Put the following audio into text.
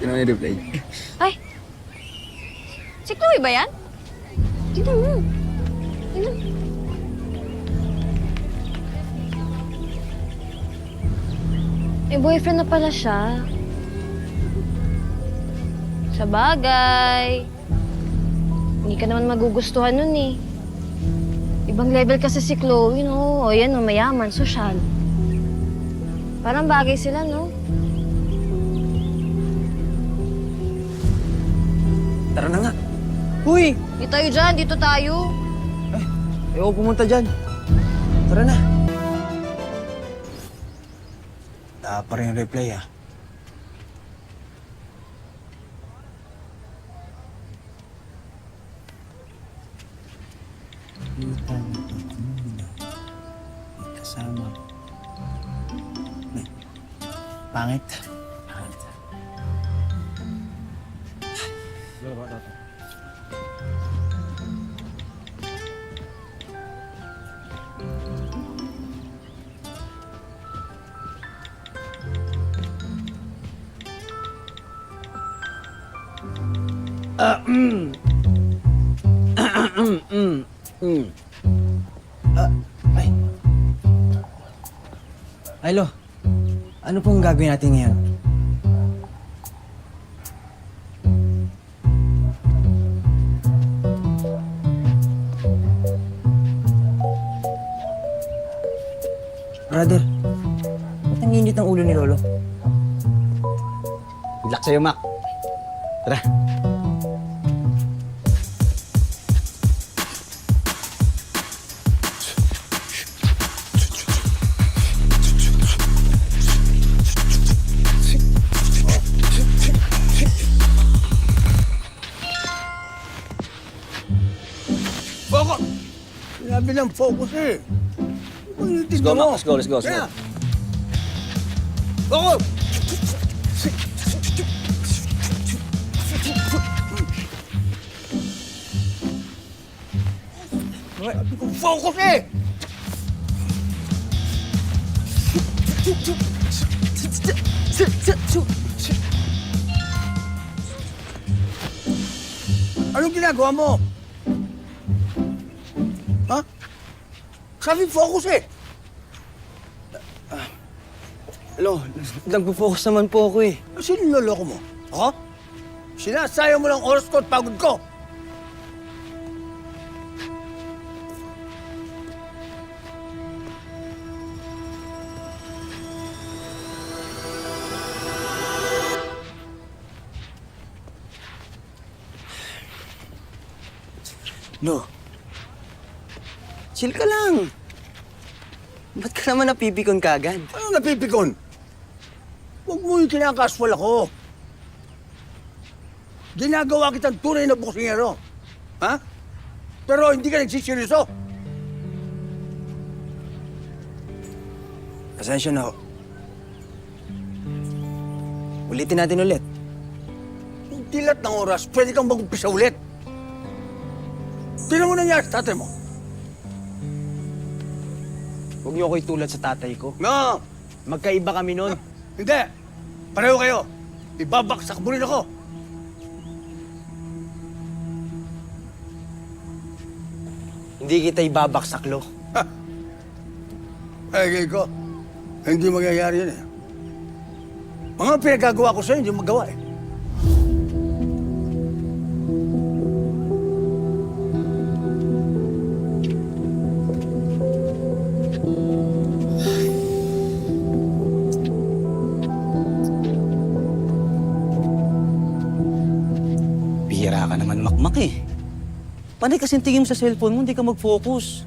Tingnan mo yung replay. Ay! Si Chloe ba yan? Tingnan mo. Tingnan. May boyfriend na pala siya. Sa bagay. Hindi ka naman magugustuhan nun eh. Ibang level kasi si Chloe, no? O yan, no? Mayaman, sosyal. Parang bagay sila, no? Tara na nga. Uy! Di tayo dyan, dito tayo. Ayoko pumunta dyan. Tara na. Pa rin yung replay, ah. May kasama. Pangit. Ay. Hello. Ano pong gagawin natin ngayon? Brother, ba't ang init ng ulo ni Lolo? Good luck sa'yo, Mac. Tara. Focus! Sinabi ng focus eh. Let's go, Mac. Let's go, let's go, let's go. Focus! Sabi ko, focus eh! Anong ginagawa mo? Ha? Sabi focus eh! Hello, nagpo-focus naman po ako eh. Sino niloloko mo? Ako? Sinasayang mo lang oras ko at pagod ko! No. Chill ka lang. Ba't ka naman napipikon kagad? Ano napipikon? Huwag mo yung kinakaswal ako. Ginagawa kitang tunay na boksingero. Ha? Pero hindi ka nagsiseryoso. Pasensya na ho. Ulitin natin ulit. Hindi lahat ng oras, pwede kang mag-umpisa ulit. Tingnan mo nangyari sa tatay mo. Huwag niyo ako itulad sa tatay ko. No! Magkaiba kami nun. Hindi! Pareho kayo. Ibabaksak mo rin ako. Hindi kita ibabaksak, Lo. Ay, ko. Hindi magyayari yun eh. Mga pinagagawa ko sa'yo, hindi mo magawa eh. Bihira ka naman makmak eh. Panay kasing tingin mo sa cellphone mo, hindi ka mag-focus.